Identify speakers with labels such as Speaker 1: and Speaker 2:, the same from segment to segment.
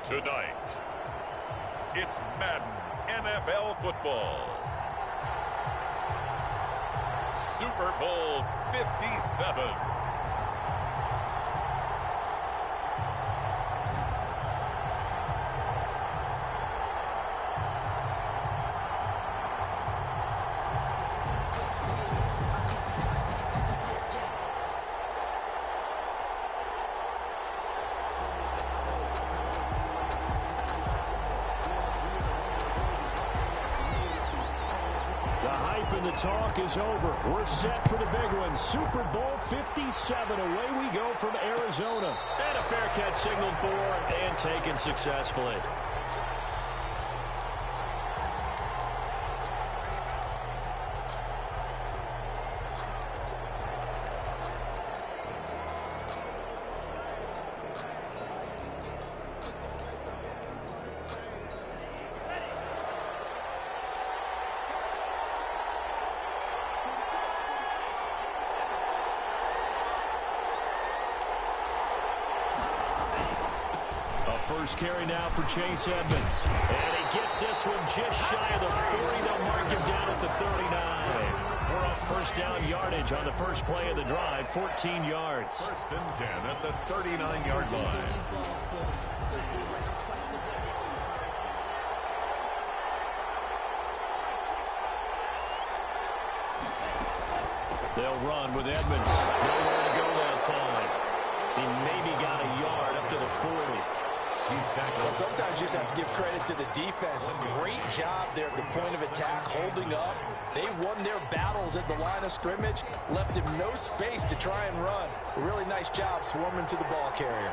Speaker 1: Tonight, it's Madden NFL football. Super Bowl 57.
Speaker 2: The talk is over. We're set for the big one. Super Bowl 57. Away we go from Arizona. And a fair catch signaled for and taken successfully. First carry now for Chase Edmonds. And he gets this one just shy of the 40. They'll mark him down at the 39. We're up first down yardage on the first play of the drive, 14 yards.
Speaker 1: First and 10 at the 39-yard line.
Speaker 2: They'll run with Edmonds. Nowhere to go that time. He maybe got a yard up to the 40.
Speaker 3: Well, sometimes you just have to give credit to the defense. A great job there at the point of attack, holding up. They won their battles at the line of scrimmage, left him no space to try and run. A really nice job swarming to the ball carrier.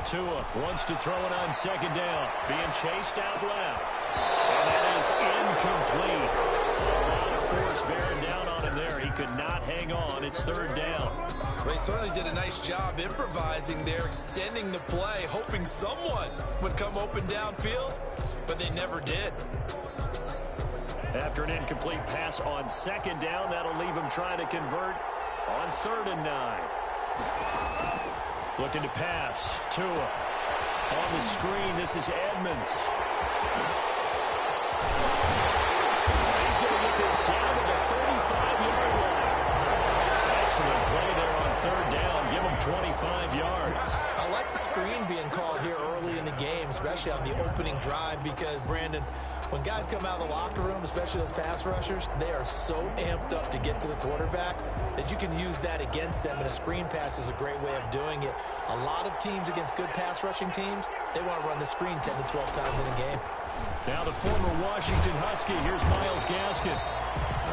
Speaker 2: Tua wants to throw it on second down. Being chased out left. And that is incomplete. A lot of force bearing down on him there. He could not hang on. It's third down.
Speaker 3: Well, he certainly did a nice job improvising there, extending the play, hoping someone would come open downfield, but they never did.
Speaker 2: After an incomplete pass on second down, that'll leave him trying to convert on 3rd and 9. Looking to pass. Tua on the screen. This is Edmonds. He's going to get this down to the 35-yard line. Excellent play there on 3rd down. Give him 25 yards.
Speaker 3: I like the screen being called here early in the game, especially on the opening drive, because, Brandon, when guys come out of the locker room, especially those pass rushers, they are so amped up to get to the quarterback that you can use that against them, and a screen pass is a great way of doing it. A lot of teams against good pass rushing teams, they want to run the screen 10 to 12 times in a game.
Speaker 2: Now the former Washington Husky, here's Myles Gaskin.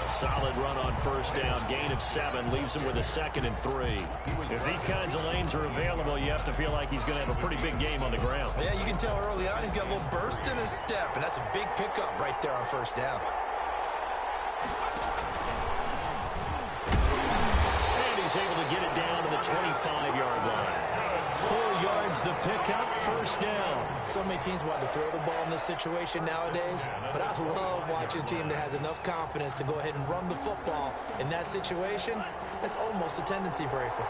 Speaker 2: A solid run on first down, gain of 7, leaves him with a 2nd and 3. If these kinds of lanes are available, you have to feel like he's going to have a pretty big game on the ground.
Speaker 3: Yeah, you can tell early on he's got a little burst in his step, and that's a big pickup right there on first down.
Speaker 2: And he's able to get it down to the 25-yard line. 4 yards the pickup, first down.
Speaker 3: So many teams want to throw the ball in this situation nowadays, but I love watching a team that has enough confidence to go ahead and run the football. In that situation, that's almost a tendency breaker.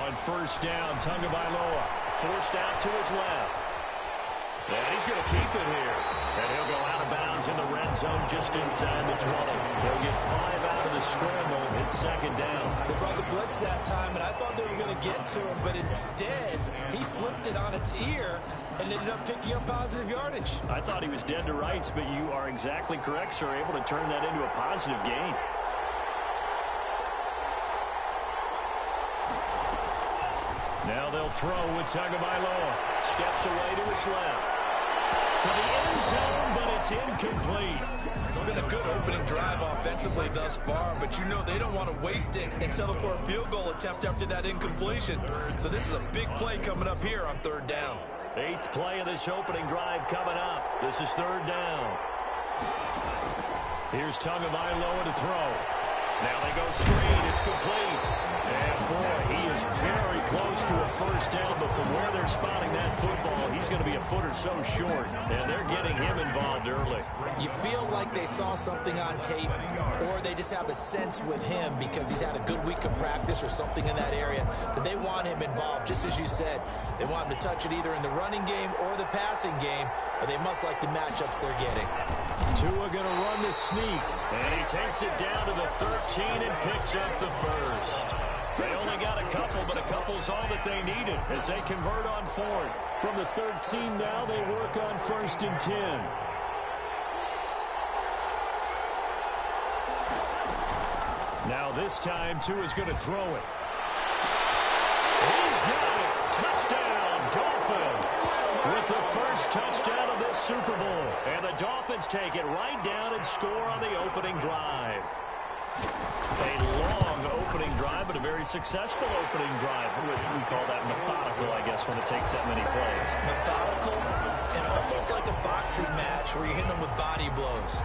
Speaker 2: On first down, Tagovailoa forced out to his left. And he's going to keep it here. And he'll go out of bounds in the red zone just inside the 20. They'll get 5 out of the scramble. It's 2nd down.
Speaker 3: They brought the blitz that time, and I thought they were going to get to him, but instead, he flipped it on its ear and ended up picking up positive yardage.
Speaker 2: I thought he was dead to rights, but you are exactly correct, sir. Able to turn that into a positive gain. Now they'll throw with Tagovailoa. Steps away to his left. To the end zone, but it's incomplete.
Speaker 3: It's been a good opening drive offensively thus far, but you know they don't want to waste it and settle for a field goal attempt after that incompletion. So this is a big play coming up here on 3rd down.
Speaker 2: 8th play of this opening drive coming up. This is 3rd down. Here's Tagovailoa to throw. Now they go straight. It's complete. And, boy, he is very close to a first down, but from where they're spotting that football, he's going to be a foot or so short, and they're getting him involved early.
Speaker 3: You feel like they saw something on tape, or they just have a sense with him because he's had a good week of practice or something in that area that they want him involved. Just as you said, they want him to touch it either in the running game or the passing game, but they must like the matchups they're getting.
Speaker 2: Tua going to run the sneak, and he takes it down to the 13 and picks up the first. They only got a couple, but a couple's all that they needed as they convert on fourth.
Speaker 4: From the 13 now, they work on 1st and 10.
Speaker 2: Now this time, Tua's going to throw it. He's got it. Touchdown, Dolphins. With the first touchdown of this Super Bowl. And the Dolphins take it right down and score on the opening drive. A long opening drive, but a very successful opening drive. We call that methodical, I guess, when it takes that many plays.
Speaker 3: Methodical and almost like a boxing match where you hit them with body blows.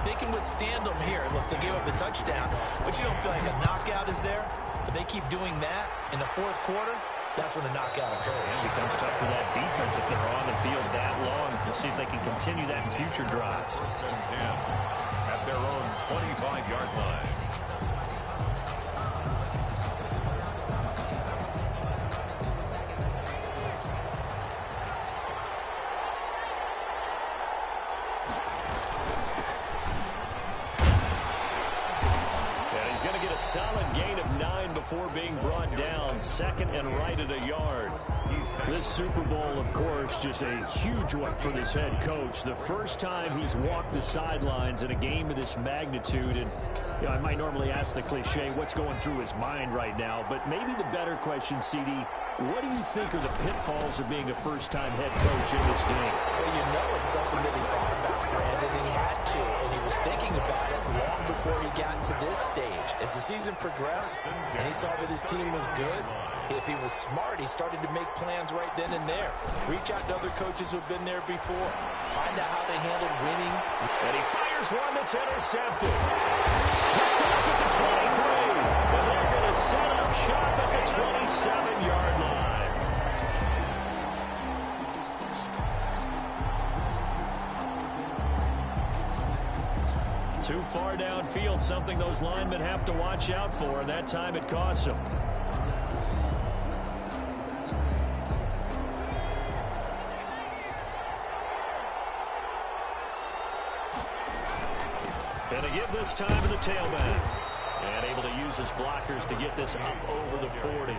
Speaker 3: They can withstand them here. Look, they gave up the touchdown, but you don't feel like a knockout is there. But they keep doing that in the fourth quarter. That's when the knockout occurs.
Speaker 2: It becomes tough for that defense if they're on the field that long. We'll see if they can continue that in future drives.
Speaker 1: 1st and 10 at their own 25-yard line.
Speaker 2: Solid gain of 9 before being brought down. 2nd and right at a yard.
Speaker 4: This Super Bowl, of course, just a huge one for this head coach. The first time he's walked the sidelines in a game of this magnitude. And you know, I might normally ask the cliche, what's going through his mind right now? But maybe the better question, CD, what do you think are the pitfalls of being a first-time head coach in this game?
Speaker 3: Well, you know it's something that he thought about, Brandon, and he had to. And he was thinking about it long before he got to this stage. As the season progressed and he saw that his team was good, if he was smart, he started to make plans right then and there. Reach out to other coaches who have been there before. Find out how they handled winning.
Speaker 2: And he fires one that's intercepted. Picked off at the 23. And they're going to set up shop at the 27-yard line. Too far downfield, something those linemen have to watch out for, and that time it costs them. And a give this time to the tailback. And able to use his blockers to get this up over the 40.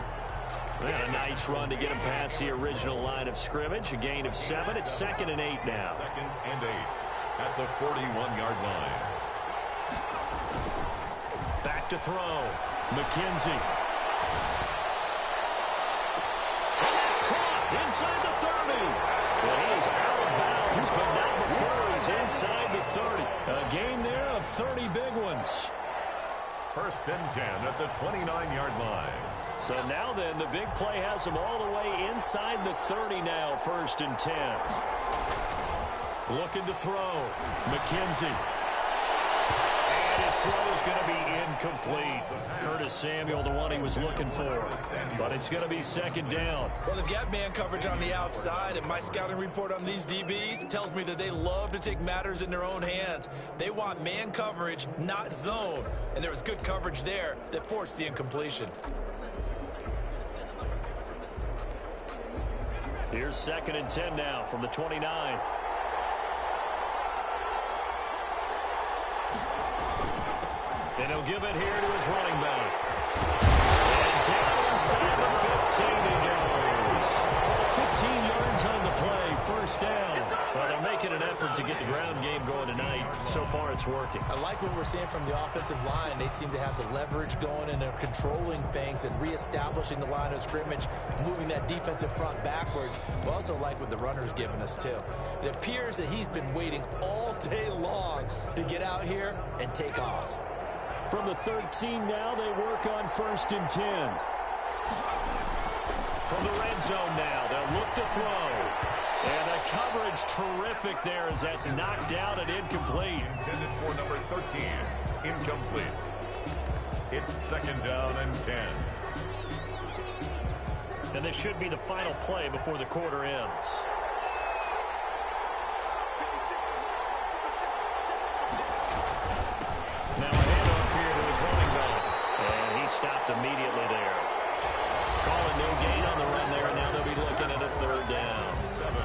Speaker 2: And a nice run to get him past the original line of scrimmage. A gain of 7. It's 2nd and 8 now.
Speaker 1: 2nd and 8 at the 41-yard line.
Speaker 2: Back to throw. McKenzie. And that's caught inside the 30. Well, he is out of bounds, but not before he's inside the 30. A gain there of 30 big ones.
Speaker 1: 1st and 10 at the 29-yard line.
Speaker 2: So now then, the big play has him all the way inside the 30 now, 1st and 10. Looking to throw. McKenzie. And his throw is going to be incomplete. Curtis Samuel, the one he was looking for. But it's going to be 2nd down.
Speaker 3: Well, they've got man coverage on the outside, and my scouting report on these DBs tells me that they love to take matters in their own hands. They want man coverage, not zone. And there was good coverage there that forced the incompletion.
Speaker 2: Here's 2nd and 10 now from the 29. And he'll give it here to his running back. And down inside the 15 he goes. 15 yards on the play, 1st down. Well, they're making an effort to get the ground game going tonight. So far, it's working.
Speaker 3: I like what we're seeing from the offensive line. They seem to have the leverage going, and they're controlling things and reestablishing the line of scrimmage, moving that defensive front backwards. But also like what the runner's giving us, too. It appears that he's been waiting all day long to get out here and take off.
Speaker 4: From the 13 now, they work on 1st and 10.
Speaker 2: From the red zone now, they'll look to throw. And the coverage terrific there as that's knocked down and incomplete.
Speaker 1: Intended for number 13, incomplete. It's 2nd down and 10.
Speaker 2: And this should be the final play before the quarter ends. Now a handoff here to his running back. And he stopped immediately there. Call it no gain on the run there, and now they'll be looking at a 3rd down.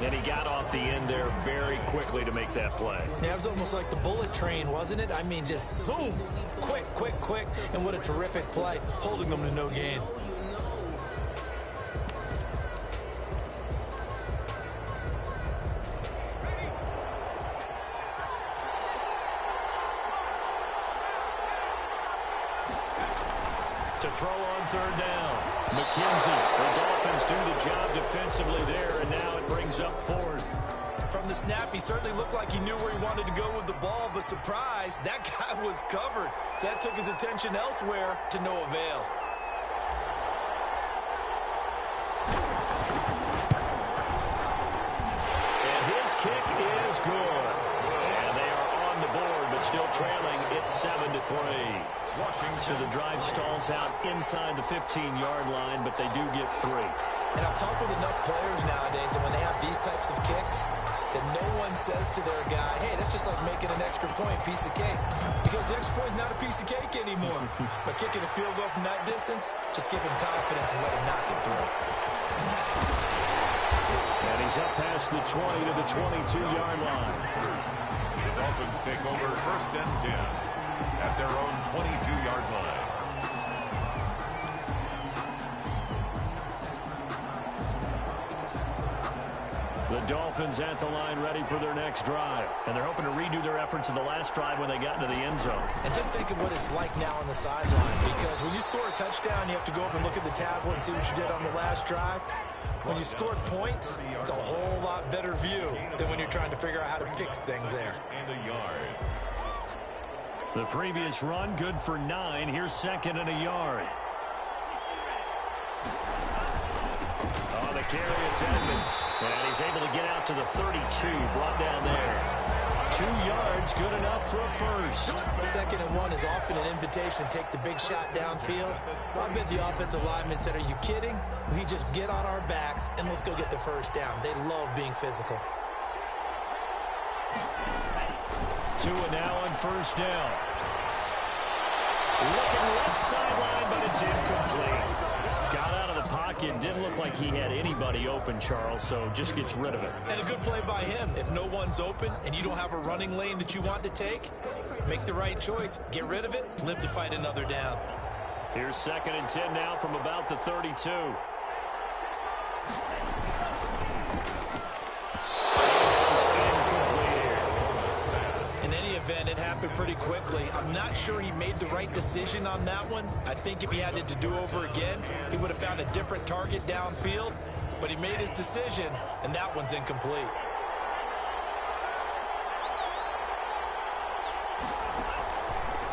Speaker 2: And he got off the end there very quickly to make that play.
Speaker 3: Yeah, it was almost like the bullet train, wasn't it? I mean, just zoom, quick, quick, quick. And what a terrific play, holding them to no gain.
Speaker 2: To throw on 3rd down. McKenzie. The Dolphins do the job defensively there, and now it brings up 4th.
Speaker 3: From the snap, he certainly looked like he knew where he wanted to go with the ball, but surprise, that guy was covered. So that took his attention elsewhere to no avail.
Speaker 2: And his kick is good. And they are on the board, but still trailing. It's 7-3. So the drive stalls out inside the 15-yard line, but they do get 3.
Speaker 3: And I've talked with enough players nowadays that when they have these types of kicks, that no one says to their guy, hey, that's just like making an extra point, piece of cake. Because the extra point is not a piece of cake anymore. But kicking a field goal from that distance, just give him confidence and let him knock it through.
Speaker 4: And he's up past the 20 to the 22-yard line.
Speaker 1: The Dolphins take over 1st and 10 at their own 22-yard line.
Speaker 2: The Dolphins at the line ready for their next drive. And they're hoping to redo their efforts in the last drive when they got into the end zone.
Speaker 3: And just think of what it's like now on the sideline. Because when you score a touchdown, you have to go up and look at the tablet and see what you did on the last drive. When you scored points, it's a whole lot better view than when you're trying to figure out how to fix things there.
Speaker 1: And a yard.
Speaker 2: The previous run, good for 9. Here's 2nd and a yard. On the carry, it's Edmonds. And he's able to get out to the 32, brought down there. 2 yards, good enough for a first.
Speaker 3: 2nd and 1 is often an invitation to take the big shot downfield. I bet the offensive lineman said, are you kidding? We just get on our backs and let's go get the first down. They love being physical.
Speaker 2: Tua now on 1st down. Looking left sideline, but it's incomplete. Got out of the pocket. Didn't look like he had anybody open, Charles, so just gets rid of it.
Speaker 3: And a good play by him. If no one's open and you don't have a running lane that you want to take, make the right choice. Get rid of it. Live to fight another down.
Speaker 2: Here's 2nd and 10 now from about the 32.
Speaker 3: Event, it happened pretty quickly. I'm not sure he made the right decision on that one. I think if he had it to do over again, he would have found a different target downfield, but he made his decision, and that one's incomplete.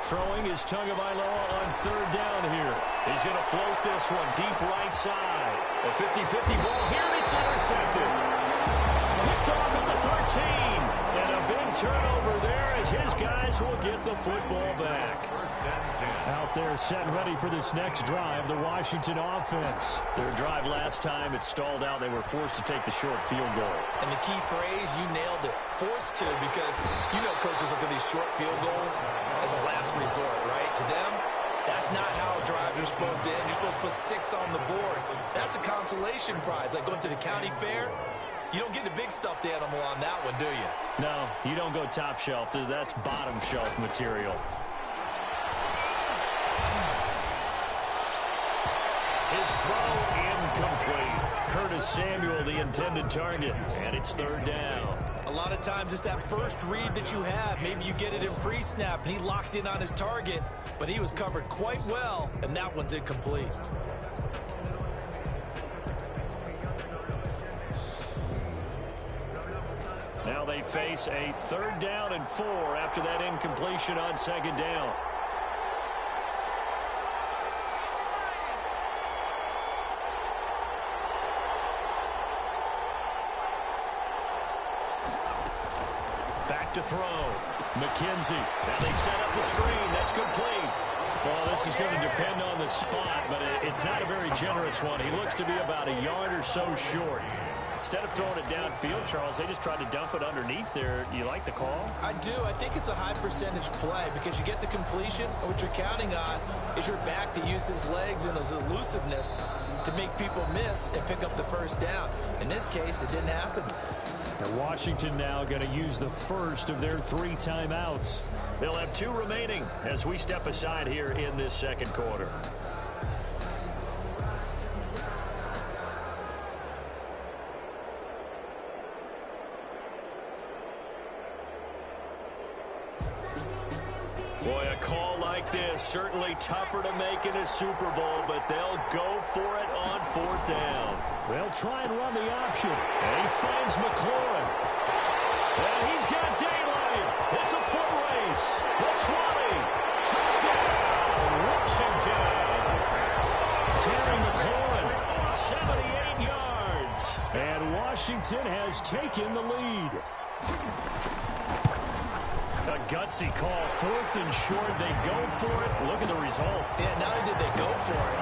Speaker 2: Throwing is Tagovailoa on 3rd down here. He's going to float this one deep right side. A 50-50 ball here, and it's intercepted. Picked off at the 13. And a big turnover there as his guys will get the football back.
Speaker 4: Out there set and ready for this next drive, the Washington offense.
Speaker 2: Their drive last time, it stalled out. They were forced to take the short field goal.
Speaker 3: And the key phrase, you nailed it. Forced to, because you know coaches look at these short field goals as a last resort, right? To them, that's not how drives are supposed to end. You're supposed to put 6 on the board. That's a consolation prize, like going to the county fair. You don't get the big stuffed animal on that one, do you?
Speaker 2: No, you don't go top shelf. That's bottom shelf material. His throw incomplete. Curtis Samuel, the intended target, and it's 3rd down.
Speaker 3: A lot of times it's that first read that you have. Maybe you get it in pre-snap, and he locked in on his target, but he was covered quite well, and that one's incomplete.
Speaker 2: Now they face a 3rd down and 4 after that incompletion on 2nd down. Back to throw. McKenzie. Now they set up the screen. That's complete. Well, this is going to depend on the spot, but it's not a very generous one. He looks to be about a yard or so short. Instead of throwing it downfield, Charles, they just tried to dump it underneath there. You like the call?
Speaker 3: I do. I think it's a high percentage play because you get the completion. What you're counting on is your back to use his legs and his elusiveness to make people miss and pick up the first down. In this case, it didn't happen.
Speaker 4: And Washington now going to use the first of their 3 timeouts.
Speaker 2: They'll have 2 remaining as we step aside here in this second quarter. Boy, a call like this, certainly tougher to make in a Super Bowl, but they'll go for it on 4th down.
Speaker 4: They'll try and run the option. And he finds McLaurin. And he's got daylight. It's a foot race. The 20. Touchdown, Washington. Terry McLaurin, 78 yards. And Washington has taken the lead.
Speaker 2: A gutsy call, 4th and short. They go for it. Look at the result.
Speaker 3: Yeah, not only did they go for it,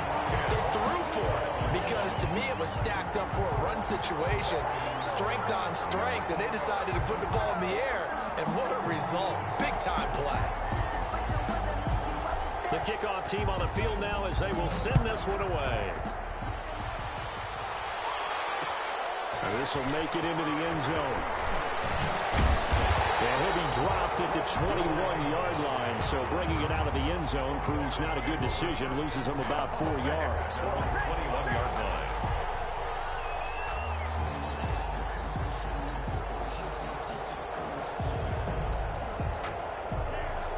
Speaker 3: they threw for it because to me it was stacked up for a run situation, strength on strength, and they decided to put the ball in the air, and what a result. Big-time play.
Speaker 2: The kickoff team on the field now as they will send this one away.
Speaker 4: And this will make it into the end zone. And he'll be dropped at the 21-yard line, so bringing it out of the end zone proves not a good decision. Loses him about 4 yards.
Speaker 1: 21-yard line.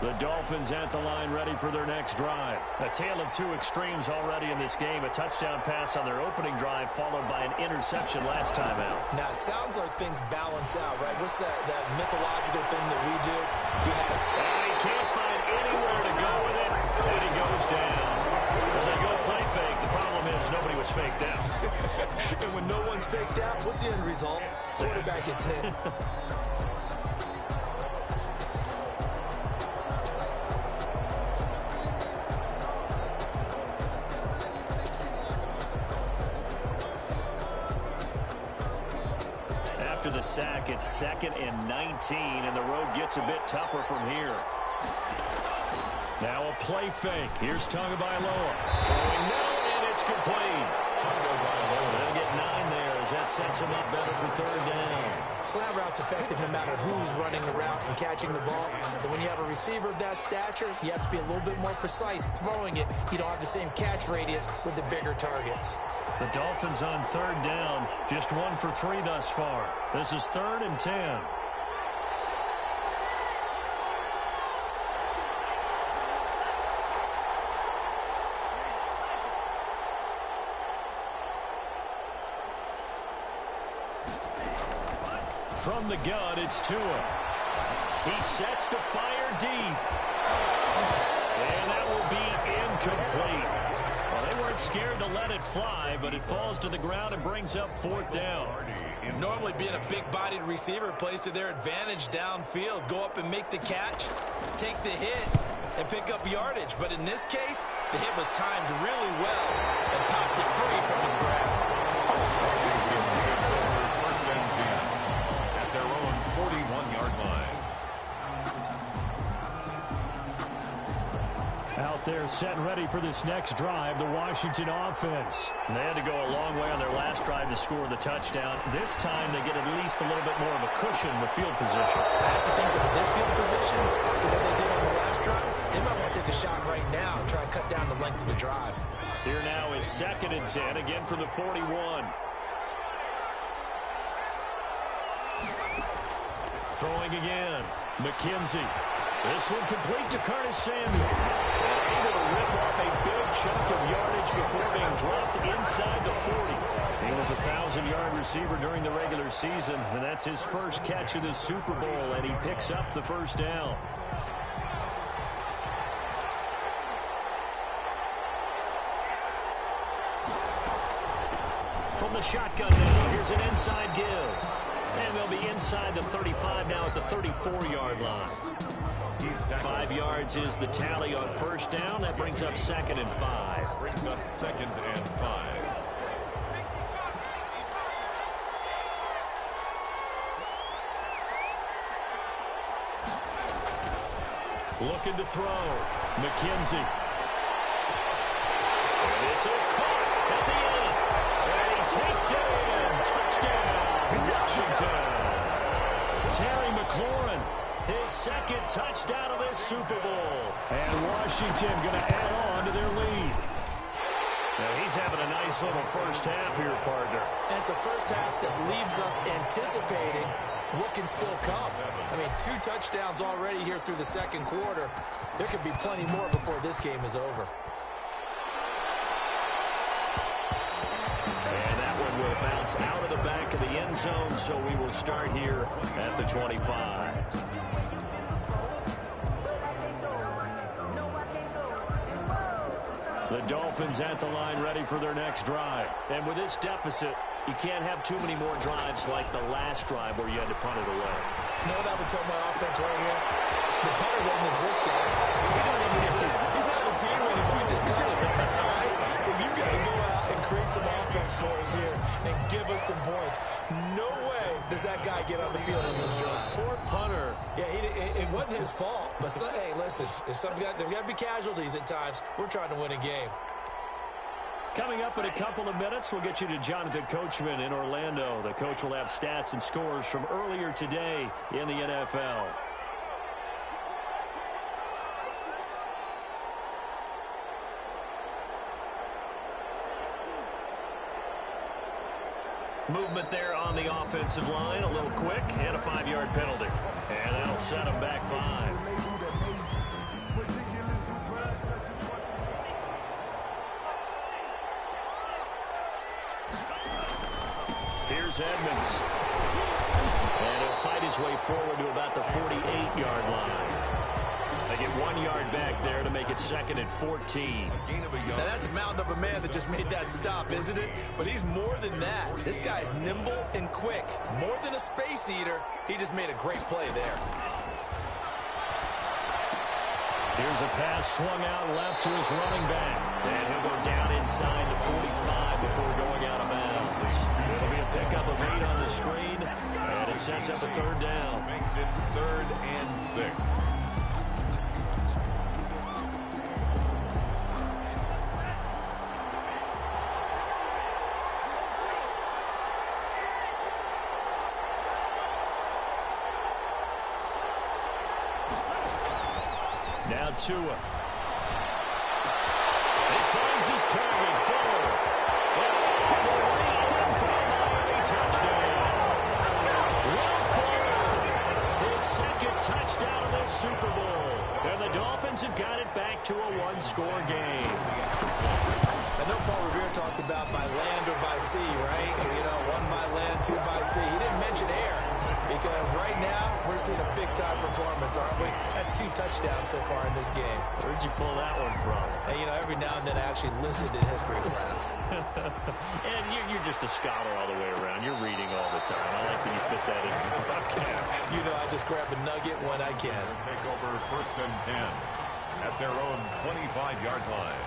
Speaker 2: The Dolphins at the line ready for their next drive. A tale of 2 extremes already in this game. A touchdown pass on their opening drive followed by an interception last time out.
Speaker 3: Now, it sounds like things balance out, right? What's that mythological thing that we do? If you have
Speaker 2: And he can't find anywhere to go with it, and he goes down. Well, they go play fake. The problem is nobody was faked out.
Speaker 3: and when no one's faked out, what's the end result? Quarterback gets hit.
Speaker 2: After the sack, it's 2nd and 19, and the road gets a bit tougher from here.
Speaker 4: Now a play fake. Here's Tagovailoa.
Speaker 2: Throwing middle, and it's complete. They'll get 9 there as that sets him up better for 3rd down.
Speaker 3: Slant route's effective no matter who's running the route and catching the ball. But when you have a receiver of that stature, you have to be a little bit more precise throwing it. You don't have the same catch radius with the bigger targets.
Speaker 2: The Dolphins on 3rd down, just 1 for 3 thus far. This is 3rd and 10. From the gun, it's Tua. He sets to fire deep. And that will be incomplete. Well, they weren't scared to let it fly, but it falls to the ground and brings up 4th down.
Speaker 3: Normally being a big-bodied receiver plays to their advantage downfield. Go up and make the catch, take the hit, and pick up yardage. But in this case, the hit was timed really well and popped it free from his grasp.
Speaker 1: First and 10 at their own 41-yard line.
Speaker 4: Out there set and ready for this next drive, the Washington offense.
Speaker 2: And they had to go a long way on their last drive to score the touchdown. This time they get at least a little bit more of a cushion in the field position.
Speaker 3: I have to think that with this field position, after what they did on the last drive, they might want to take a shot right now and try and cut down the length of the drive.
Speaker 2: Here now is 2nd and 10, again from the 41. Throwing again. McKenzie. This one complete to Curtis Samuel. Able to rip off a big chunk of yardage before being dropped inside the 40. He was a 1,000-yard receiver during the regular season, and that's his first catch of the Super Bowl, and he picks up the 1st down. From the shotgun now, here's an inside give. And they'll be inside the 35 now at the 34-yard line.
Speaker 1: He's tackle.
Speaker 2: 5 yards is the tally on first down. That brings up 2nd and 5.
Speaker 1: Brings up 2nd and 5.
Speaker 2: Looking to throw. McKenzie. This is caught at the end. And he takes it in. Touchdown, Washington. Terry McLaurin, his 2nd touchdown of this Super Bowl.
Speaker 4: And Washington going to add on to their lead.
Speaker 2: Now he's having a nice little first half here, partner.
Speaker 3: And it's a first half that leaves us anticipating what can still come. I mean, 2 touchdowns already here through the 2nd quarter. There could be plenty more before this game is over.
Speaker 2: And that one will bounce out of the back of the end zone, so we will start here at the 25. The Dolphins at the line ready for their next drive. And with this deficit, you can't have too many more drives like the last drive where you had to punt it away.
Speaker 3: You know what I would tell my offense right here? The punter doesn't exist, guys. He don't even exist. He's not a team anymore. Just cut it. All right? So you've got to go out and create some offense for us here and give us some points. No way does that guy get on the field in this drive.
Speaker 2: Poor punter.
Speaker 3: Yeah, it wasn't his fault. But, hey, listen, there's got to be casualties at times. We're trying to win a game.
Speaker 2: Coming up in a couple of minutes, we'll get you to Jonathan Coachman in Orlando. The coach will have stats and scores from earlier today in the NFL. Movement there on the offensive line, a little quick, and a 5-yard penalty. And that'll set them back 5. Here's Edmonds. And he'll fight his way forward to about the 48-yard line. They get 1 yard back there to make it 2nd and 14.
Speaker 3: Now that's a mountain of a man that just made that stop, isn't it? But he's more than that. This guy's nimble and quick. More than a space eater, he just made a great play there.
Speaker 2: Here's a pass swung out left to his running back. And he'll go down inside the 45 before going out of bounds. It'll be a pickup of 8 on the screen. And it sets up a 3rd down.
Speaker 1: Makes it 3rd and 6.
Speaker 2: Now Tua. He finds his target, Fuller. Touchdown. Will Fuller, his 2nd touchdown of the Super Bowl. And the Dolphins have got it back to a 1-score game.
Speaker 3: I know Paul Revere talked about by land or by sea, right? You know, 1 by land, 2 by sea. He didn't mention air because right now we're seeing a big-time performance, aren't we? That's 2 touchdowns so far in this game.
Speaker 2: Where'd you pull that one from?
Speaker 3: And, you know, every now and then I actually listened in history class.
Speaker 2: And you're just a scholar all the way around. You're reading all the time. I like that you fit that in your podcast.
Speaker 3: You know, I just grab a nugget when I can.
Speaker 1: They'll take over 1st and 10 at their own 25-yard line.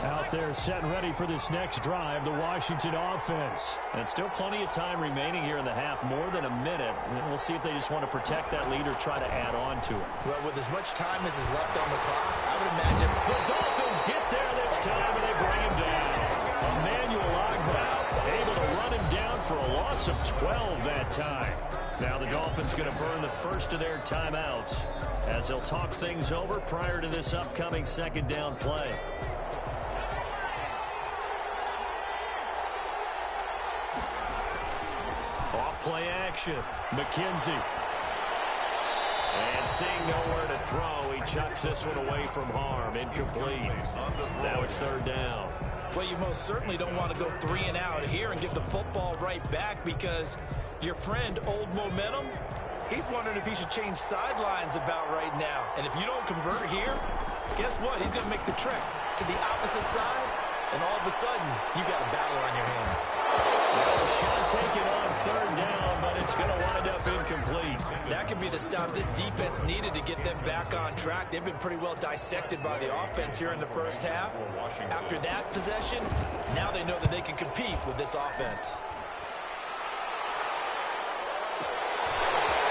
Speaker 4: Out there set and ready for this next drive, the Washington offense.
Speaker 2: And still plenty of time remaining here in the half, more than a minute. We'll see if they just want to protect that lead or try to add on to it.
Speaker 3: Well, with as much time as is left on the clock, I would imagine
Speaker 2: the Dolphins get there this time, and they bring him down. Emmanuel Ogbah able to run him down for a loss of 12 that time. Now the Dolphins going to burn the first of their timeouts as they'll talk things over prior to this upcoming 2nd down play. Play action. McKenzie. And seeing nowhere to throw, he chucks this one away from harm. Incomplete. Now it's 3rd down.
Speaker 3: Well, you most certainly don't want to go 3 and out here and give the football right back because your friend, Old Momentum, he's wondering if he should change sidelines about right now. And if you don't convert here, guess what? He's going to make the trek to the opposite side and all of a sudden, you've got a battle on your hands.
Speaker 2: Well, shot taken on third down, but it's going to wind up incomplete.
Speaker 3: That could be the stop this defense needed to get them back on track. They've been pretty well dissected by the offense here in the first half. After that possession, now they know that they can compete with this offense.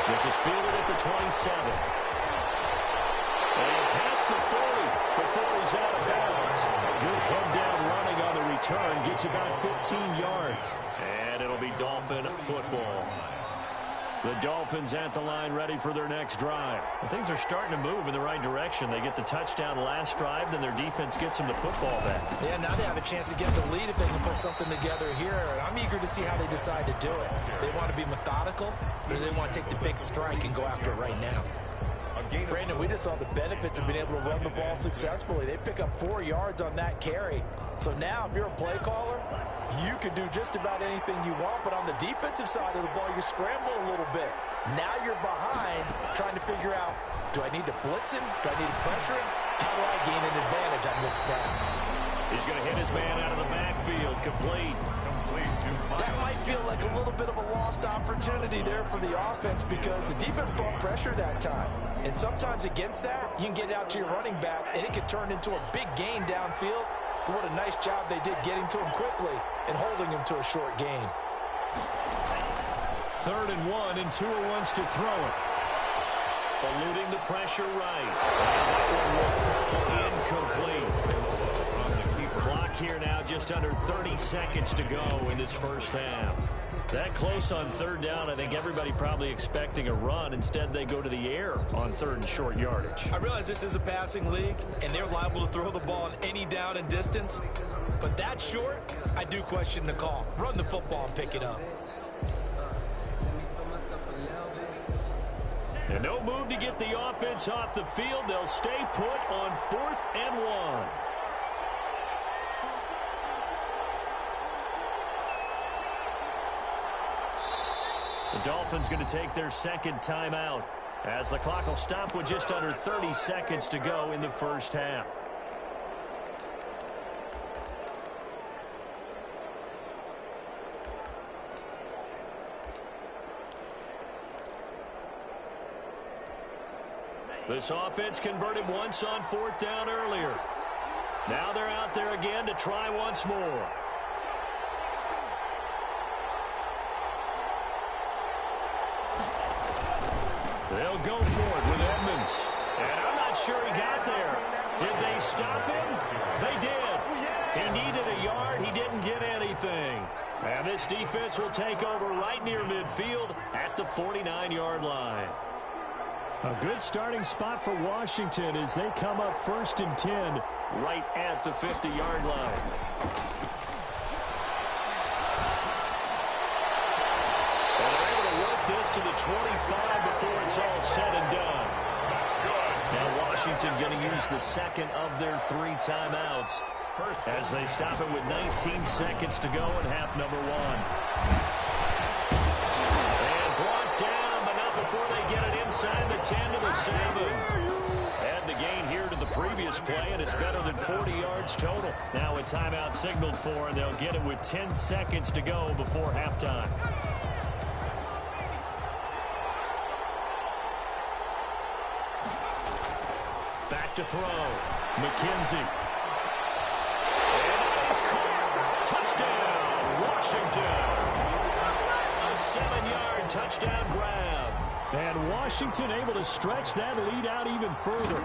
Speaker 2: This is fielded at the 27. And past the 40 before he's out of bounds. Good head-down running on the return. Gets about 15 yards. And it'll be Dolphin football. The Dolphins at the line ready for their next drive. Well, things are starting to move in the right direction. They get the touchdown last drive, then their defense gets them the football back.
Speaker 3: Yeah, now they have a chance to get the lead if they can put something together here. And I'm eager to see how they decide to do it. Do they want to be methodical, or do they want to take the big strike and go after it right now? Brandon, we just saw the benefits of being able to run the ball successfully. They pick up 4 yards on that carry. So now if you're a play caller, you can do just about anything you want, but on the defensive side of the ball, you're scrambling a little bit. Now you're behind, trying to figure out, do I need to blitz him? Do I need to pressure him? How do I gain an advantage on this snap?
Speaker 2: He's going to hit his man out of the backfield, complete.
Speaker 3: That might feel like a little bit of a lost opportunity there for the offense because the defense brought pressure that time. And sometimes against that, you can get out to your running back, and it can turn into a big gain downfield. But what a nice job they did getting to him quickly and holding him to a short gain.
Speaker 2: 3rd and 1, and Tua wants to throw it. Eluding the pressure right. And that one will fall incomplete. Clock here now just under 30 seconds to go in this first half. That close on 3rd down, I think everybody probably expecting a run. Instead, they go to the air on 3rd and short yardage.
Speaker 3: I realize this is a passing league, and they're liable to throw the ball on any down and distance. But that short, I do question the call. Run the football and pick it up.
Speaker 2: And no move to get the offense off the field. They'll stay put on 4th and 1. The Dolphins going to take their second timeout as the clock will stop with just under 30 seconds to go in the first half. This offense converted once on 4th down earlier. Now they're out there again to try once more. They'll go for it with Edmonds. And I'm not sure he got there. Did they stop him? They did. He needed a yard. He didn't get anything. And this defense will take over right near midfield at the 49-yard line.
Speaker 4: A good starting spot for Washington as they come up 1st and 10.
Speaker 2: Right at the 50-yard line. This to the 25 before it's all said and done. Now Washington going to use the second of their 3 timeouts as they stop it with 19 seconds to go in half number 1. And brought down, but not before they get it inside the 10 to the 7. Add the gain here to the previous play, and it's better than 40 yards total. Now a timeout signaled for, and they'll get it with 10 seconds to go before halftime. Back to throw. McKenzie. And it's caught. Touchdown, Washington. A 7-yard touchdown grab.
Speaker 4: And Washington able to stretch that lead out even further.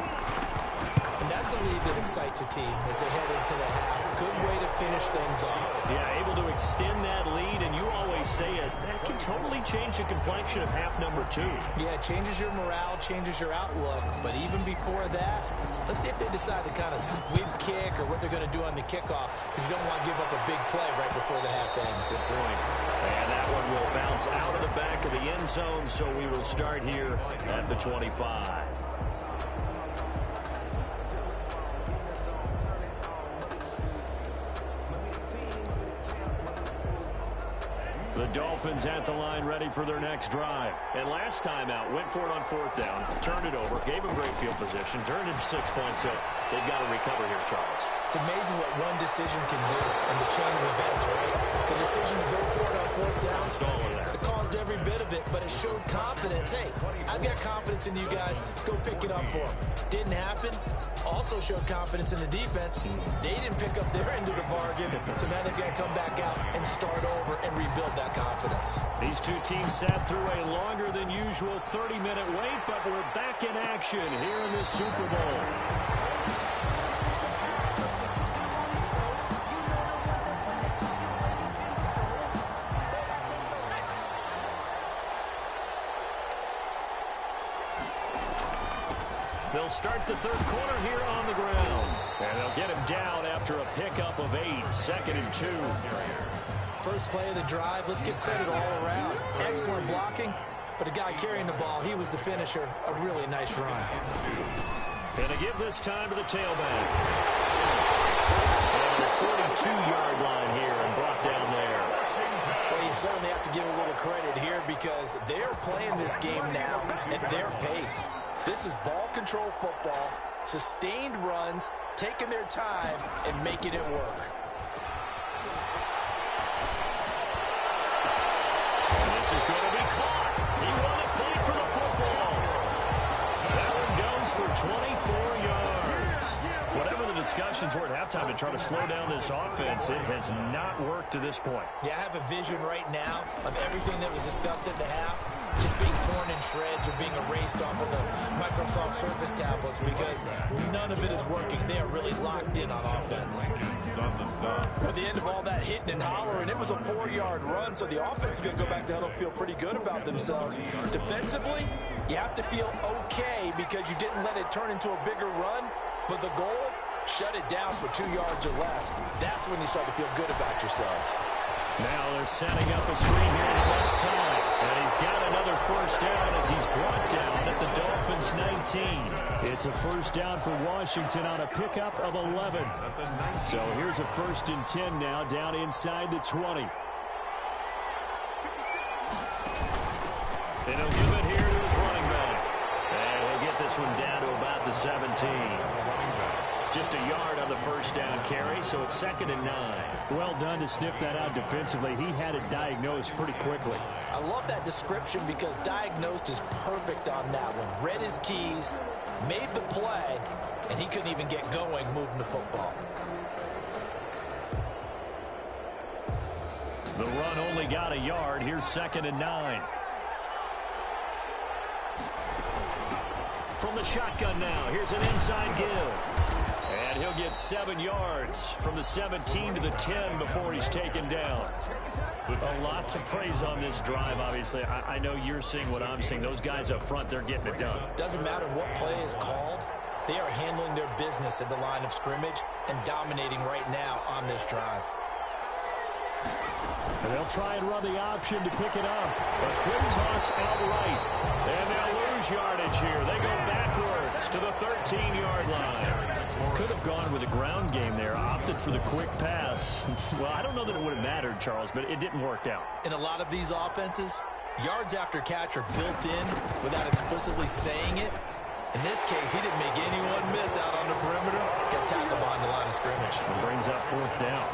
Speaker 3: And that's a lead that excites a team as they head into the half. Good way to finish things off.
Speaker 2: Yeah, able to extend that lead, and you always say it, that can totally change the complexion of half number 2.
Speaker 3: Yeah, it changes your morale, changes your outlook. But even before that, let's see if they decide to kind of squib kick or what they're going to do on the kickoff, because you don't want to give up a big play right before the half ends.
Speaker 2: Good point. And that one will bounce out of the back of the end zone, so we will start here at the 25. The
Speaker 4: Dolphins at the line ready for their next drive.
Speaker 2: And last time out, went for it on 4th down, turned it over, gave them great field position, turned into 6 points, so they've got to recover here, Charles.
Speaker 3: It's amazing what one decision can do in the chain of events, right? The decision to go for it on 4th down, it caused every bit of it, but it showed confidence. Hey, I've got confidence in you guys. Go pick it up for them. Didn't happen. Also showed confidence in the defense. They didn't pick up their end of the bargain, so now they've got to come back out and start over and rebuild that confidence.
Speaker 4: These two teams sat through a longer than usual 30-minute wait, but we're back in action here in the Super Bowl. They'll start the 3rd quarter here on the ground. And they'll get him down after a pickup of 8, 2nd and 2.
Speaker 3: First play of the drive, let's give credit all around. Excellent blocking, but the guy carrying the ball, he was the finisher. A really nice run.
Speaker 4: And to give this time to the tailback. And the 42-yard line here and brought down there.
Speaker 3: Well, you certainly have to give a little credit here because they're playing this game now at their pace. This is ball control football, sustained runs, taking their time, and making it work.
Speaker 4: And this is going to be caught. He won the fight for the football. That one goes for 24 yards. Whatever the discussions were at halftime to try to slow down this offense, it has not worked to this point.
Speaker 3: Yeah, I have a vision right now of everything that was discussed at the half just being torn in shreds or being erased off of the Microsoft Surface tablets because none of it is working. They are really locked in on offense.
Speaker 1: At
Speaker 3: the end of all that hitting and hollering, it was a 4-yard run, so the offense is going to go back to huddle and feel pretty good about themselves. Defensively, you have to feel okay because you didn't let it turn into a bigger run, but the goal, shut it down for 2 yards or less. That's when you start to feel good about yourselves.
Speaker 4: Now they're setting up a screen here on the left side. And he's got another first down as he's brought down at the Dolphins' 19. It's a first down for Washington on a pickup of 11. So here's a 1st and 10 now down inside the 20. And he'll give it here to his running back. And he'll get this one down to about the 17. Just a yard on the first down carry, so it's 2nd and 9. Well done to sniff that out defensively. He had it diagnosed pretty quickly.
Speaker 3: I love that description because diagnosed is perfect on that one. Read his keys, made the play, and he couldn't even get going moving the football.
Speaker 4: The run only got a yard. Here's 2nd and 9. From the shotgun now, here's an inside give. And he'll get 7 yards from the 17 to the 10 before he's taken down. A lot to praise on this drive, obviously. I know you're seeing what I'm seeing. Those guys up front, they're getting it done.
Speaker 3: Doesn't matter what play is called. They are handling their business at the line of scrimmage and dominating right now on this drive.
Speaker 4: And they'll try and run the option to pick it up. A quick toss outright. And they'll lose yardage here. They go backwards to the 13-yard line. Could have gone with a ground game there. Opted for the quick pass. Well, I don't know that it would have mattered, Charles, but it didn't work out.
Speaker 3: In a lot of these offenses, yards after catch are built in without explicitly saying it. In this case, he didn't make anyone miss out on the perimeter. Got tackled behind the line of scrimmage.
Speaker 4: And brings up 4th down.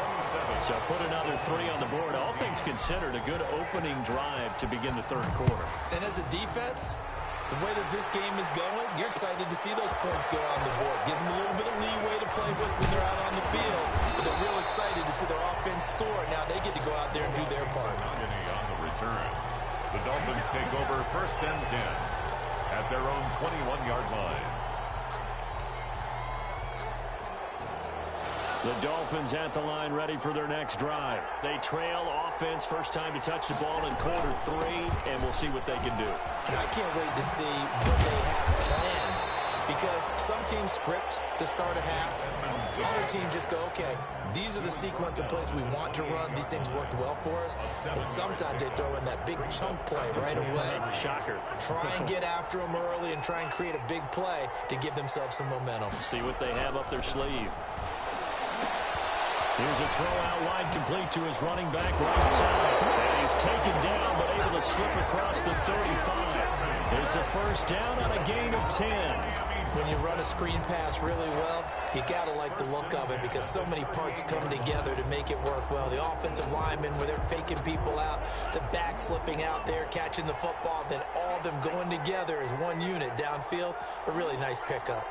Speaker 4: So put another 3 on the board. All things considered, a good opening drive to begin the 3rd quarter.
Speaker 3: And as a defense, the way that this game is going, you're excited to see those points go on the board. Gives them a little bit of leeway to play with when they're out on the field. But they're real excited to see their offense score. Now they get to go out there and do their part.
Speaker 1: On the return. The Dolphins take over 1st and 10 at their own 21-yard line.
Speaker 4: The Dolphins at the line ready for their next drive. They trail offense, first time to touch the ball in quarter 3, and we'll see what they can do.
Speaker 3: And I can't wait to see what they have planned because some teams script to start a half. Other teams just go, okay, these are the sequence of plays we want to run. These things worked well for us. And sometimes they throw in that big chunk play right away.
Speaker 4: Shocker.
Speaker 3: Try and get after them early and try and create a big play to give themselves some momentum.
Speaker 4: See what they have up their sleeve. Here's a throw out wide, complete to his running back right side. And he
Speaker 2: he's taken down, but able to slip across the 35. It's a first down on a gain of 10.
Speaker 3: When you run a screen pass really well, you got to like the look of it because so many parts come together to make it work well. The offensive linemen, where they're faking people out, the back slipping out there, catching the football, then all of them going together as one unit downfield. A really nice pickup.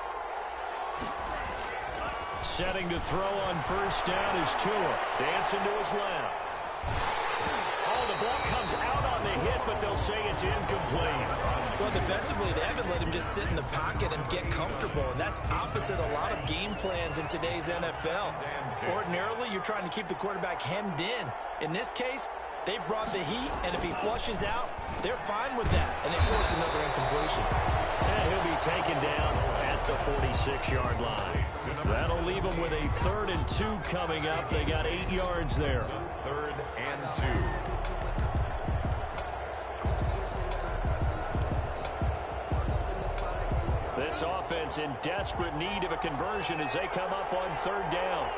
Speaker 2: Setting to throw on first down is Tua. Dancing to his left. Oh, the ball comes out on the hit, but they'll say it's incomplete.
Speaker 3: Well, defensively, they haven't let him just sit in the pocket and get comfortable, and that's opposite a lot of game plans in today's NFL. Ordinarily, you're trying to keep the quarterback hemmed in. In this case, they brought the heat, and if he flushes out, they're fine with that, and they force another incompletion.
Speaker 2: And he'll be taken down at the 46-yard line. That'll leave them with a 3rd and 2 coming up. They got 8 yards there.
Speaker 1: 3rd and 2.
Speaker 2: This offense in desperate need of a conversion as they come up on 3rd down.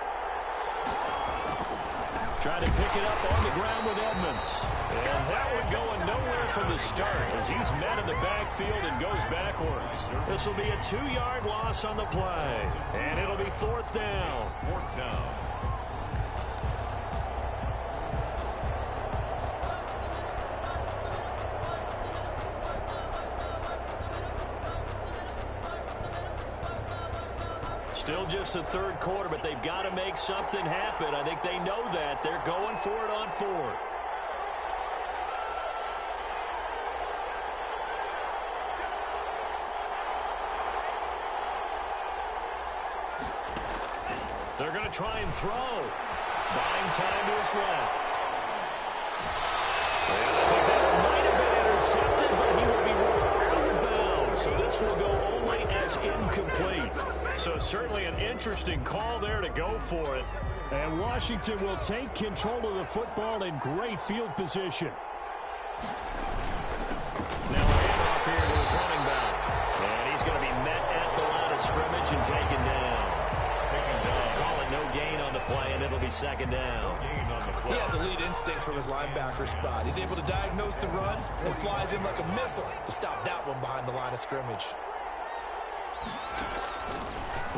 Speaker 2: Trying to pick it up on the ground with Edmonds. And that one going nowhere from the start as he's met in the backfield and goes backwards. This will be a 2-yard loss on the play. And it'll be 4th down.
Speaker 1: 4th down.
Speaker 2: Still just the 3rd quarter, but they've got to make something happen. I think they know that. They're going for it on 4th. They're going to try and throw. Buying time to his left. And I think that one might have been intercepted, but he will be out of bounds. So this will go only as incomplete. So certainly an interesting call there to go for it.
Speaker 4: And Washington will take control of the football in great field position.
Speaker 2: Now a handoff here to his running back. And he's going to be met at the line of scrimmage and taken down. Call it no gain on the play, and it'll be 2nd down.
Speaker 3: He has elite instincts from his linebacker spot. He's able to diagnose the run and flies in like a missile to stop that one behind the line of scrimmage.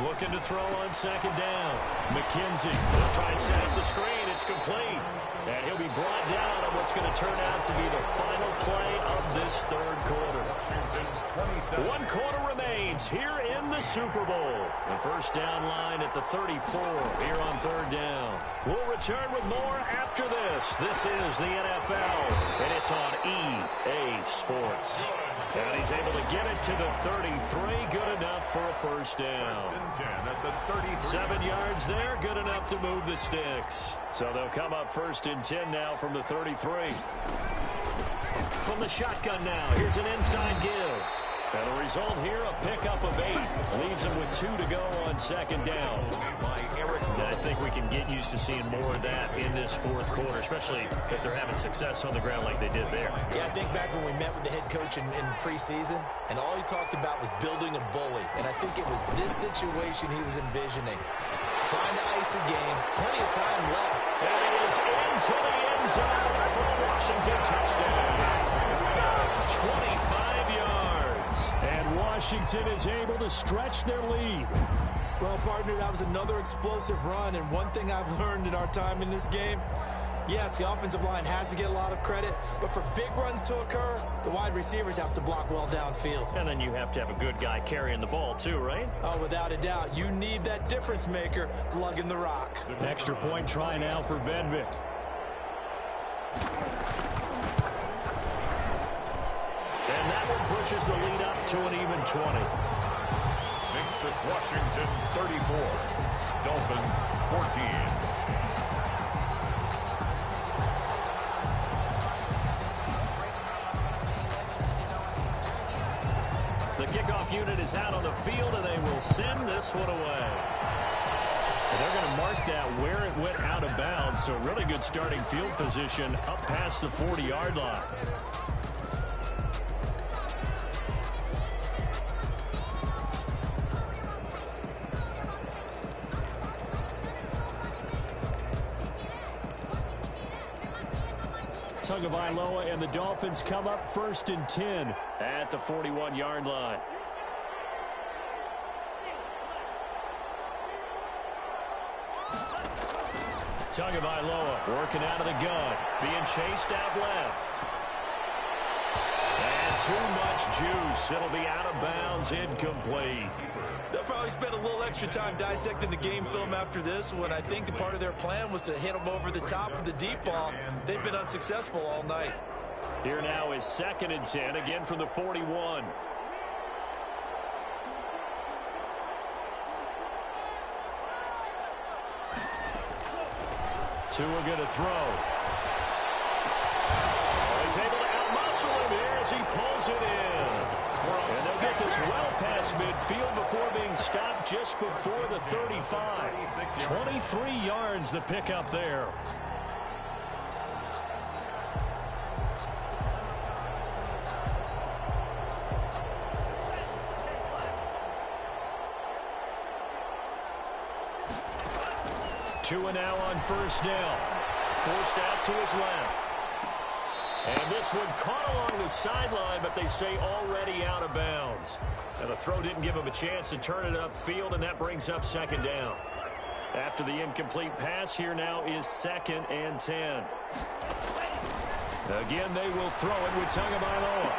Speaker 2: Looking to throw on 2nd down. McKenzie will try and set up the screen. It's complete. And he'll be brought down on what's going to turn out to be the final play of this 3rd quarter. 1 quarter remains here in the Super Bowl. The first down line at the 34 here on 3rd down. We'll return with more after this. This is the NFL, and it's on EA Sports. And he's able to get it to the 33. Good enough for a first down. 7 yards there. Good enough to move the sticks. So they'll come up 1st and 10 now from the 33. From the shotgun now. Here's an inside give. And the result here, a pickup of 8. Leaves him with 2 to go on 2nd down. And I think we can get used to seeing more of that in this 4th quarter, especially if they're having success on the ground like they did there.
Speaker 3: Yeah, I think back when we met with the head coach in preseason, and all he talked about was building a bully. And I think it was this situation he was envisioning. Trying to ice a game, plenty of time left.
Speaker 2: And it is into the end zone for a Washington touchdown. 25 yards.
Speaker 4: And Washington is able to stretch their lead.
Speaker 3: Well, partner, that was another explosive run, and one thing I've learned in our time in this game, yes, the offensive line has to get a lot of credit, but for big runs to occur, the wide receivers have to block well downfield.
Speaker 2: And then you have to have a good guy carrying the ball too, right?
Speaker 3: Oh, without a doubt. You need that difference maker lugging the rock.
Speaker 4: Extra point try now for Venvik.
Speaker 2: And that one pushes the lead up to an even 20.
Speaker 1: Makes this Washington 34. Dolphins 14.
Speaker 2: The kickoff unit is out on the field, and they will send this one away. And they're going to mark that where it went out of bounds, so really good starting field position up past the 40-yard line.
Speaker 4: Tagovailoa, and the Dolphins come up 1st and 10 at the 41-yard line. Tagovailoa working out of the gun, being chased out left. And too much juice. It'll be out of bounds, incomplete.
Speaker 3: They'll probably spend a little extra time dissecting the game film after this one. I think the part of their plan was to hit them over the top of the deep ball. They've been unsuccessful all night.
Speaker 4: Here now is 2nd and 10, again from the 41. Tua going to throw. Oh, he's able to outmuscle him here as he pulls it in. And they'll get this well past midfield before being stopped just before the 35. 23 yards the pickup there. Tua now on 1st down. Forced out to his left. And this one caught along the sideline, but they say already out of bounds. And the throw didn't give him a chance to turn it upfield, and that brings up 2nd down. After the incomplete pass, here now is 2nd and 10. Again, they will throw it with Tagovailoa.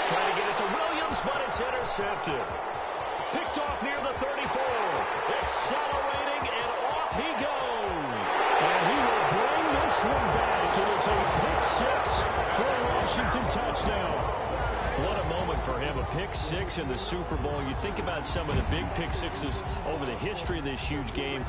Speaker 4: Trying to get it to Williams, but it's intercepted. Picked off near the 34. Accelerating, and off he goes. And he will bring this one back. It is a pick-6 for a Washington touchdown. What a moment for him, a pick-6 in the Super Bowl. You think about some of the big pick-6s over the history of this huge game.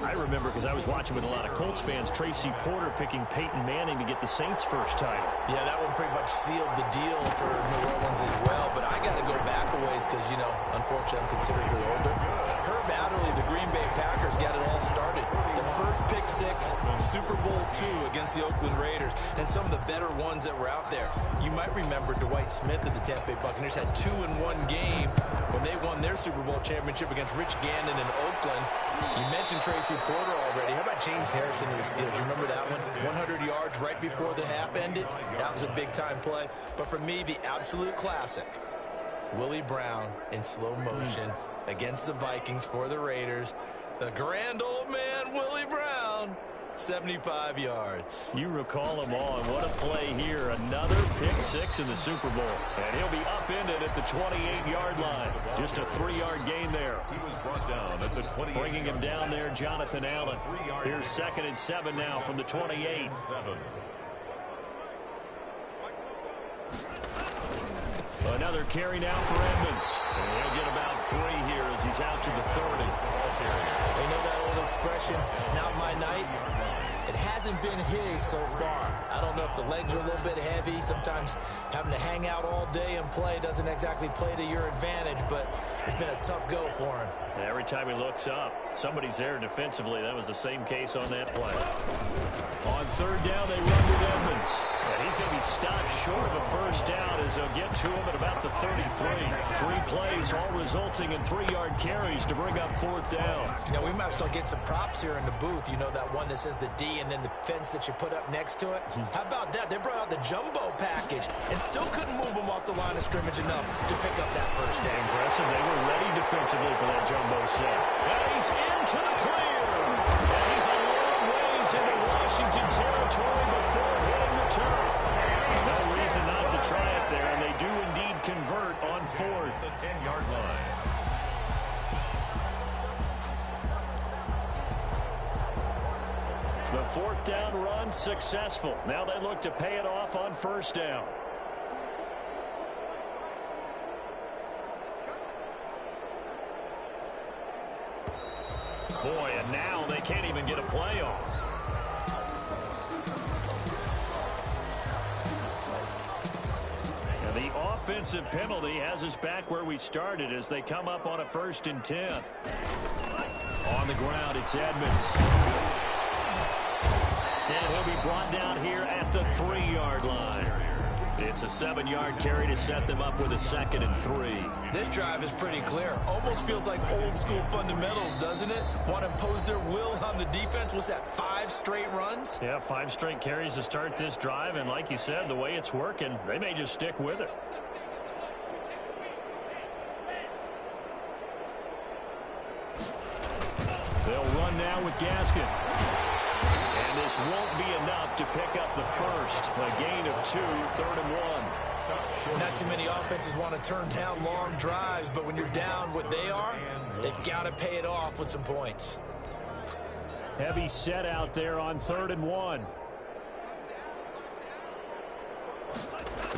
Speaker 4: I remember, because I was watching with a lot of Colts fans, Tracy Porter picking Peyton Manning to get the Saints' first title.
Speaker 3: Yeah, that one pretty much sealed the deal for New Orleans as well. But I got to go back a ways because, you know, unfortunately I'm considerably older. Herb Adderley, the Green Bay Packers, got it all started. The first pick-6, Super Bowl II against the Oakland Raiders, and some of the better ones that were out there. You might remember Dwight Smith of the Tampa Bay Buccaneers had 2-in-1 game when they won their Super Bowl championship against Rich Gannon in Oakland. You mentioned Tracy Porter already. How about James Harrison of the Steelers? You remember that one? 100 yards right before the half ended. That was a big-time play. But for me, the absolute classic, Willie Brown in slow motion against the Vikings for the Raiders. The grand old man, Willie Brown, 75 yards.
Speaker 4: You recall them all, and what a play here. Another pick-6 in the Super Bowl. And he'll be upended at the 28-yard line. Just a 3-yard gain there.
Speaker 1: He was brought down at the 28.
Speaker 4: Bringing him down there, Jonathan Allen. Here's 2nd and 7 now from the 28. Another carry now for Edmonds. And he'll get about 3 here as he's out to the 30.
Speaker 3: They know that old expression, it's not my night. It hasn't been his so far. I don't know if the legs are a little bit heavy. Sometimes having to hang out all day and play doesn't exactly play to your advantage, but it's been a tough go for him.
Speaker 4: Every time he looks up, somebody's there defensively. That was the same case on that play. On 3rd down, they run with Edmonds. And he's going to be stopped short of a 1st down as they'll get to him at about the 33. 3 plays, all resulting in 3-yard carries to bring up 4th down.
Speaker 3: You know, we might start getting some props here in the booth. You know, that one that says the D and then the fence that you put up next to it? How about that? They brought out the jumbo package and still couldn't move them off the line of scrimmage enough to pick up that 1st down.
Speaker 4: Impressive. They were ready defensively for that jumbo set. And he's into the clear. And he's a long ways into Washington territory before hitting the turf. No reason not to try it there, and they do indeed convert on 4th.
Speaker 1: The 10-yard line.
Speaker 4: The 4th down run successful. Now they look to pay it off on 1st down. Boy, and now they can't even get a play off. And the offensive penalty has us back where we started as they come up on a 1st and 10. On the ground, it's Edmonds. And he'll be brought down here at the 3-yard line.
Speaker 2: It's a 7-yard carry to set them up with a 2nd and 3.
Speaker 3: This drive is pretty clear. Almost feels like old school fundamentals, doesn't it? Want to impose their will on the defense. Was that 5 straight runs?
Speaker 4: Yeah, 5 straight carries to start this drive. And like you said, the way it's working, they may just stick with it. They'll run now with Gaskin. And this won't be enough to pick up the first. A gain of 2, 3rd and 1.
Speaker 3: Not too many offenses want to turn down long drives, but when you're down what they are, they've got to pay it off with some points.
Speaker 4: Heavy set out there on 3rd and 1.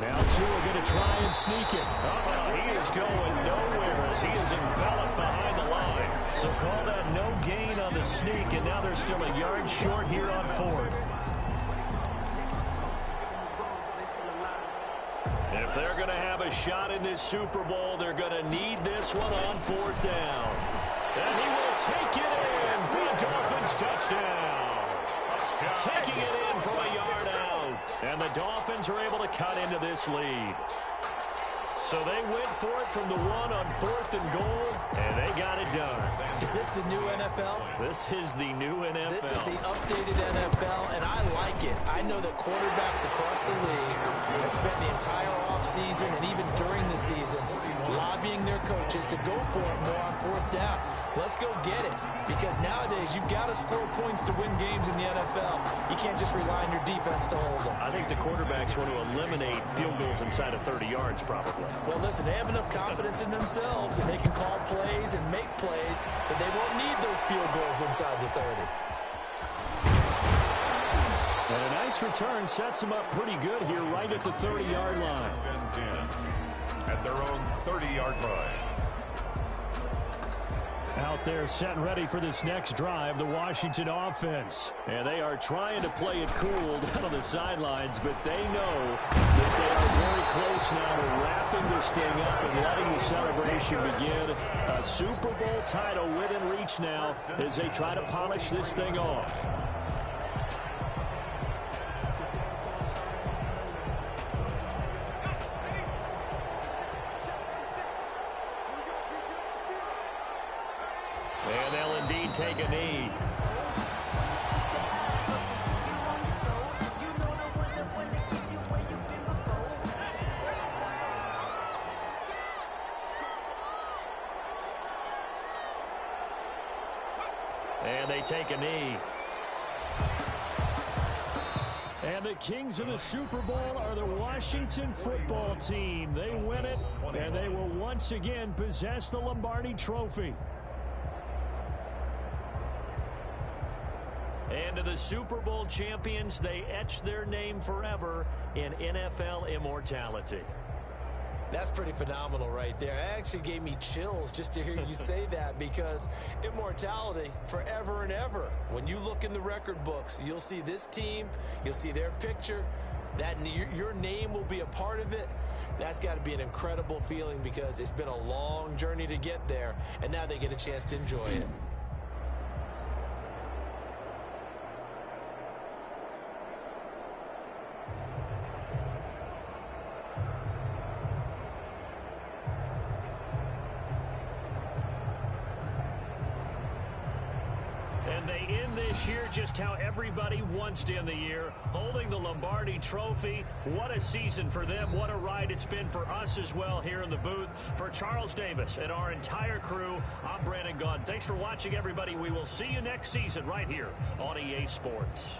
Speaker 4: Now 2 are going to try and sneak it.
Speaker 2: He is going nowhere as he is enveloped behind the line. So call that no gain on the sneak, and now they're still a yard short here on 4th. If they're going to have a shot in this Super Bowl, they're going to need this one on 4th down. And he will take it in for a Dolphins touchdown. Taking it in from a yard out. And the Dolphins are able to cut into this lead. So they went for it from the 1 on 4th and goal, and they got it done.
Speaker 3: Is this the new NFL?
Speaker 2: This is the new NFL.
Speaker 3: This is the updated NFL, and I like it. I know that quarterbacks across the league have spent the entire offseason and even during the season lobbying their coaches to go for it more on 4th down. Let's go get it, because nowadays you've got to score points to win games in the NFL. You can't just rely on your defense to hold them.
Speaker 2: I think the quarterbacks want to eliminate field goals inside of 30 yards probably.
Speaker 3: Well, listen, they have enough confidence in themselves, and they can call plays and make plays that they won't need those field goals inside the 30.
Speaker 4: And a nice return sets them up pretty good here right at the 30-yard line.
Speaker 1: At their own 30-yard line.
Speaker 4: Out there set and ready for this next drive, the Washington offense. And they are trying to play it cool down on the sidelines, but they know that they are very close now to wrapping this thing up and letting the celebration begin. A Super Bowl title within reach now as they try to polish this thing off.
Speaker 2: And they'll indeed take a knee. And they take a knee.
Speaker 4: And the kings of the Super Bowl are the Washington football team. They win it, and they will once again possess the Lombardi Trophy.
Speaker 2: And to the Super Bowl champions, they etch their name forever in NFL immortality.
Speaker 3: That's pretty phenomenal right there. It actually gave me chills just to hear you say that, because immortality forever and ever. When you look in the record books, you'll see this team, you'll see their picture, that your name will be a part of it. That's got to be an incredible feeling, because it's been a long journey to get there, and now they get a chance to enjoy it.
Speaker 4: And they end this year just how everybody wants to end the year, holding the Lombardi Trophy. What a season for them. What a ride it's been for us as well here in the booth. For Charles Davis and our entire crew, I'm Brandon Gaudin. Thanks for watching, everybody. We will see you next season right here on EA Sports.